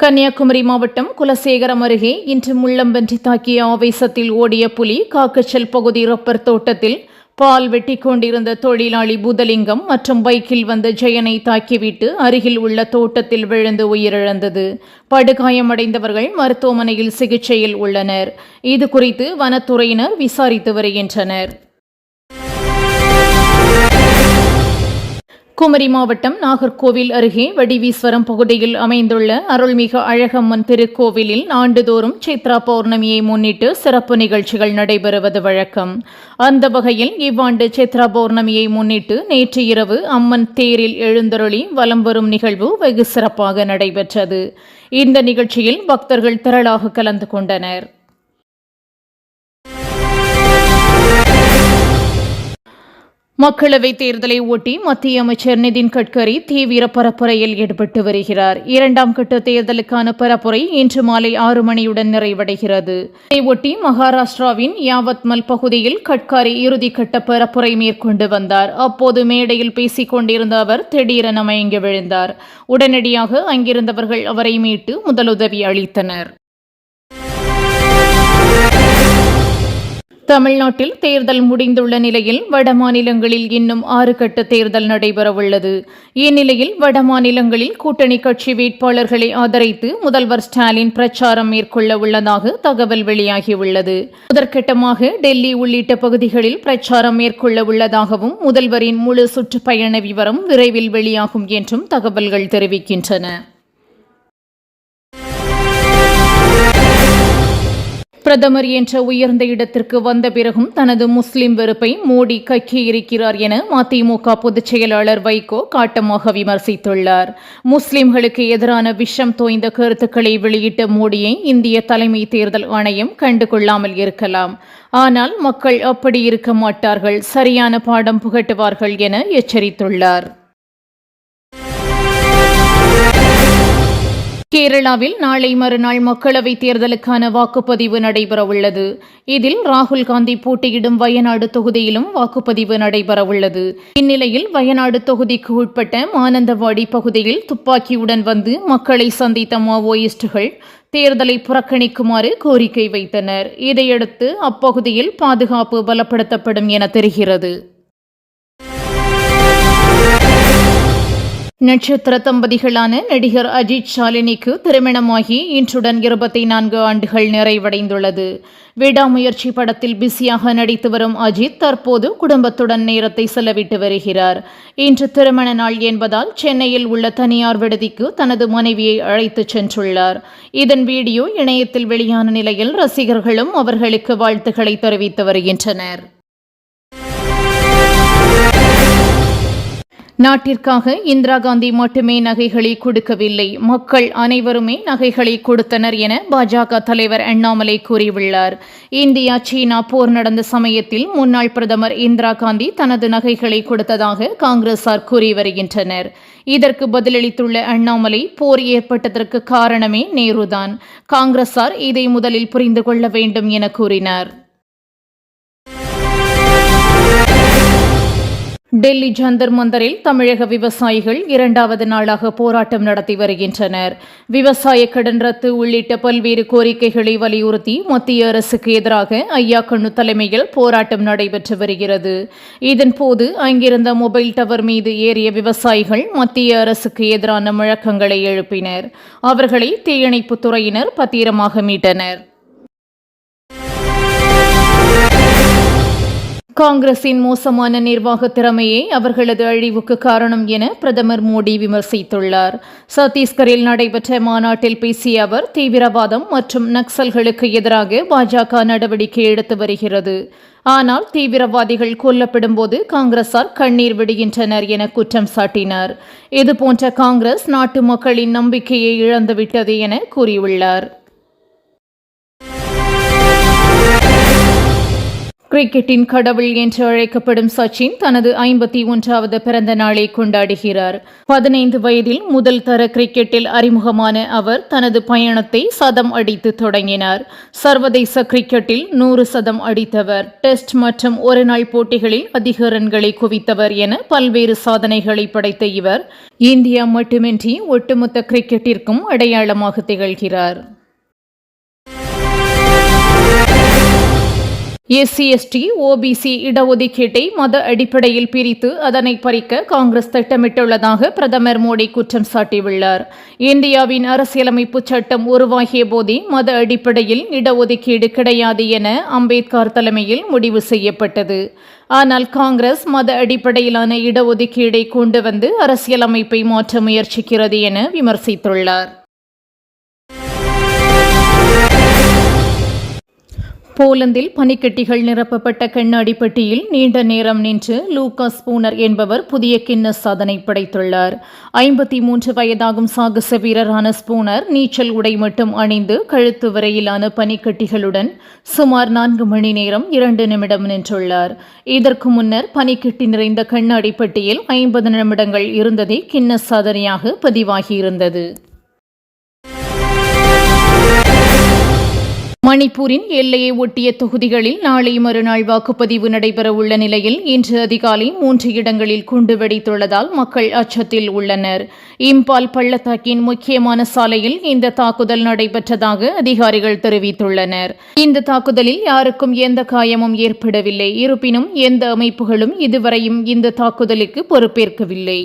கன்னியாகுமரி மாவட்டம் குலசேகரம் அருகே இன்று முள்ளம்பன்றி தாக்கிய ஆவேசத்தில் ஓடிய புலி காக்கச்சல் பகுதி ரப்பர் தோட்டத்தில் பால் வெட்டி கொண்டிருந்த தொழிலாளி புதலிங்கம் மற்றும் பைக்கில் வந்த ஜெயனை தாக்கிவிட்டு அருகில் உள்ள தோட்டத்தில் விழுந்து உயிரிழந்தது. படுகாயமடைந்தவர்கள் மருத்துவமனையில் சிகிச்சையில் உள்ளனர். இதுகுறித்து வனத்துறையினர் விசாரித்து வருகின்றனர். குமரி மாவட்டம் நாகர்கோவில் அருகே வடிவீஸ்வரம் பகுதியில் அமைந்துள்ள அருள்மிகு அழகம்மன் திருக்கோவிலில் ஆண்டுதோறும் சித்ரா பௌர்ணமியை முன்னிட்டு சிறப்பு நிகழ்ச்சிகள் நடைபெறுவது வழக்கம். அந்த வகையில் இவ்வாண்டு சித்ரா பௌர்ணமியை முன்னிட்டு நேற்று இரவு அம்மன் தேரில் எழுந்தருளி வலம் வரும் நிகழ்வு வெகு சிறப்பாக நடைபெற்றது. இந்த நிகழ்ச்சியில் பக்தர்கள் திரளாக கலந்து கொண்டனர். மக்களவைத் தேர்தலை ஒட்டி மத்திய அமைச்சர் நிதின் கட்கரி தீவிர பரப்புரையில் ஈடுபட்டு வருகிறார். 2ஆம் கட்ட தேர்தலுக்கான பரப்புரை இன்று மாலை 6 மணியுடன் நிறைவடைகிறது. இதையொட்டி மகாராஷ்டிராவின் யாவத்மல் பகுதியில் கட்கரி இறுதிக்கட்ட பரப்புரை மேற்கொண்டு வந்தார். அப்போது மேடையில் பேசிக் கொண்டிருந்த அவர் திடீரென மயங்கி விழுந்தார். உடனடியாக அங்கிருந்தவர்கள் அவரை மீட்டு முதலுதவி அளித்தனர். தமிழ்நாட்டில் தேர்தல் முடிந்துள்ள நிலையில் வடமாநிலங்களில் இன்னும் 6 கட்ட தேர்தல் நடைபெறவுள்ளது. இந்நிலையில் வடமாநிலங்களில் கூட்டணி கட்சி வேட்பாளர்களை ஆதரித்து முதல்வர் ஸ்டாலின் பிரச்சாரம் மேற்கொள்ள உள்ளதாக தகவல் வெளியாகியுள்ளது. முதற்கட்டமாக டெல்லி உள்ளிட்ட பகுதிகளில் பிரச்சாரம் மேற்கொள்ள உள்ளதாகவும் முதல்வரின் முழு சுற்றுப்பயண விவரம் விரைவில் வெளியாகும் என்றும் தகவல்கள் தெரிவிக்கின்றன. பிரதமர் என்ற உயர்ந்த இடத்திற்கு வந்த பிறகும் தனது முஸ்லிம் வெறுப்பை மோடி கக்கியிருக்கிறார் என மதிமுக பொதுச் செயலாளர் வைகோ காட்டமாக விமர்சித்துள்ளார். முஸ்லிம்களுக்கு எதிரான விஷம் தோய்ந்த கருத்துக்களை வெளியிட்ட மோடியை இந்திய தலைமை தேர்தல் ஆணையம் கண்டுகொள்ளாமல் இருக்கலாம். ஆனால் மக்கள் அப்படி இருக்க மாட்டார்கள், சரியான பாடம் புகட்டுவார்கள் என எச்சரித்துள்ளார். கேரளாவில் நாளை மறுநாள் மக்களவைத் தேர்தலுக்கான வாக்குப்பதிவு நடைபெறவுள்ளது. இதில் ராகுல் காந்தி போட்டியிடும் வயநாடு தொகுதியிலும் வாக்குப்பதிவு நடைபெறவுள்ளது. இந்நிலையில் வயநாடு தொகுதிக்கு உட்பட்ட மானந்தவாடி பகுதியில் துப்பாக்கியுடன் வந்து மக்களை சந்தித்த மாவோயிஸ்டுகள் தேர்தலை புறக்கணிக்குமாறு கோரிக்கை வைத்தனர். இதையடுத்து அப்பகுதியில் பாதுகாப்பு பலப்படுத்தப்படும் என தெரிகிறது. நட்சத்திர தம்பதிகளான நடிகர் அஜித் ஷாலினிக்கு திருமணமாகி இன்றுடன் 24 ஆண்டுகள் நிறைவடைந்துள்ளது. விடாமுயற்சி படத்தில் பிஸியாக நடித்து வரும் அஜித் தற்போது குடும்பத்துடன் நேரத்தை செலவிட்டு வருகிறார். இன்று திருமண நாள் என்பதால் சென்னையில் உள்ள தனியார் விடுதிக்கு தனது மனைவியை அழைத்துச் சென்றுள்ளார். இதன் வீடியோ இணையத்தில் வெளியான நிலையில் ரசிகர்களும் அவர்களுக்கு வாழ்த்துக்களை தெரிவித்து வருகின்றனர். நாட்டிற்காக இந்திரா காந்தி மட்டுமே நகைகளை கொடுக்கவில்லை, மக்கள் அனைவருமே நகைகளை கொடுத்தனர் என பாஜக தலைவர் அண்ணாமலை கூறியுள்ளார். இந்தியா சீனா போர் நடந்த சமயத்தில் முன்னாள் பிரதமர் இந்திரா காந்தி தனது நகைகளை கொடுத்ததாக காங்கிரசார் கூறி வருகின்றனர். இதற்கு பதிலளித்துள்ள அண்ணாமலை, போர் ஏற்பட்டதற்கு காரணமே நேருதான். காங்கிரசார் இதை முதலில் புரிந்து கொள்ள வேண்டும் என கூறினார். டெல்லி ஜந்தர் மந்தரில் தமிழக விவசாயிகள் 2வது நாளாக போராட்டம் நடத்தி வருகின்றனர். விவசாய கடன் ரத்து உள்ளிட்ட பல்வேறு கோரிக்கைகளை வலியுறுத்தி மத்திய அரசுக்கு எதிராக ஐயா கண்ணு தலைமையில் போராட்டம் நடைபெற்று வருகிறது. இதன்போது அங்கிருந்த மொபைல் டவர் மீது ஏறிய விவசாயிகள் மத்திய அரசுக்கு எதிரான முழக்கங்களை எழுப்பினர். அவர்களை தீயணைப்புத் துறையினர் பத்திரமாக மீட்டனர். காங்கிரசின் மோசமான நிர்வாக திறமையே அவர்களது அழிவுக்கு காரணம் என பிரதமர் மோடி விமர்சித்துள்ளார். சத்தீஸ்கரில் நடைபெற்ற மாநாட்டில் பேசிய அவர், தீவிரவாதம் மற்றும் நக்சல்களுக்கு எதிராக பாஜக நடவடிக்கை எடுத்து வருகிறது. ஆனால் தீவிரவாதிகள் கொல்லப்படும் போது காங்கிரசார் கண்ணீர் விடுகின்றனர் என குற்றம் சாட்டினார். இதுபோன்ற காங்கிரஸ் நாட்டு மக்களின் நம்பிக்கையை இழந்துவிட்டது என கூறியுள்ளார். கிரிக்கெட்டின் கடவுள் என்று அழைக்கப்படும் சச்சின் தனது 51வது பிறந்த நாளை கொண்டாடுகிறார். 15 வயதில் முதல் தர கிரிக்கெட்டில் அறிமுகமான அவர் தனது பயணத்தை சதம் அடித்து தொடங்கினார். சர்வதேச கிரிக்கெட்டில் 100 சதம் அடித்தவர், டெஸ்ட் மற்றும் ஒருநாள் போட்டிகளில் அதிக ரன்களை குவித்தவர் என பல்வேறு சாதனைகளை படைத்த இவர் இந்தியா மட்டுமின்றி ஒட்டுமொத்த கிரிக்கெட்டிற்கும் அடையாளமாக திகழ்கிறார். SC/ST, OBC இடஒதுக்கீட்டை மத அடிப்படையில் பிரித்து அதனை பறிக்க காங்கிரஸ் திட்டமிட்டுள்ளதாக பிரதமர் மோடி குற்றம் சாட்டியுள்ளார். இந்தியாவின் அரசியலமைப்பு சட்டம் உருவாகிய போதே மத அடிப்படையில் இடஒதுக்கீடு கிடையாது என அம்பேத்கர் தலைமையில் முடிவு செய்யப்பட்டது. ஆனால் காங்கிரஸ் மத அடிப்படையிலான இடஒதுக்கீடை கொண்டு வந்து அரசியலமைப்பை மாற்ற முயற்சிக்கிறது என விமர்சித்துள்ளார். போலந்தில் பனிக்கட்டிகள் நிரப்பப்பட்ட கண்ணாடி பெட்டியில் நீண்ட நேரம் நின்று லூகாஸ் ஸ்பூனர் என்பவர் புதிய கின்னஸ் சாதனை படைத்துள்ளார். 53 வயதாகும் சாகச வீரரான ஸ்பூனர் நீச்சல் உடை மட்டும் அணிந்து கழுத்து வரையிலான பனிக்கட்டிகளுடன் சுமார் 4 மணி நேரம் 2 நிமிடம் நின்றுள்ளார். இதற்கு முன்னர் பனிக்கட்டி நிறைந்த கண்ணாடி பெட்டியில் 50 நிமிடங்கள் இருந்ததே கின்னஸ் சாதனையாக பதிவாகியிருந்தது. மணிப்பூரின் எல்லையை ஒட்டிய தொகுதிகளில் நாளை மறுநாள் வாக்குப்பதிவு நடைபெறவுள்ள நிலையில் இன்று அதிகாலை 3 இடங்களில் குண்டு வெடித்துள்ளதால் மக்கள் அச்சத்தில் உள்ளனர். இம்பால் பள்ளத்தாக்கின் முக்கியமான சாலையில் இந்த தாக்குதல் நடைபெற்றதாக அதிகாரிகள் தெரிவித்துள்ளனர். இந்த தாக்குதலில் யாருக்கும் எந்த காயமும் ஏற்படவில்லை. இருப்பினும் எந்த அமைப்புகளும் இதுவரையும் இந்த தாக்குதலுக்கு பொறுப்பேற்கவில்லை.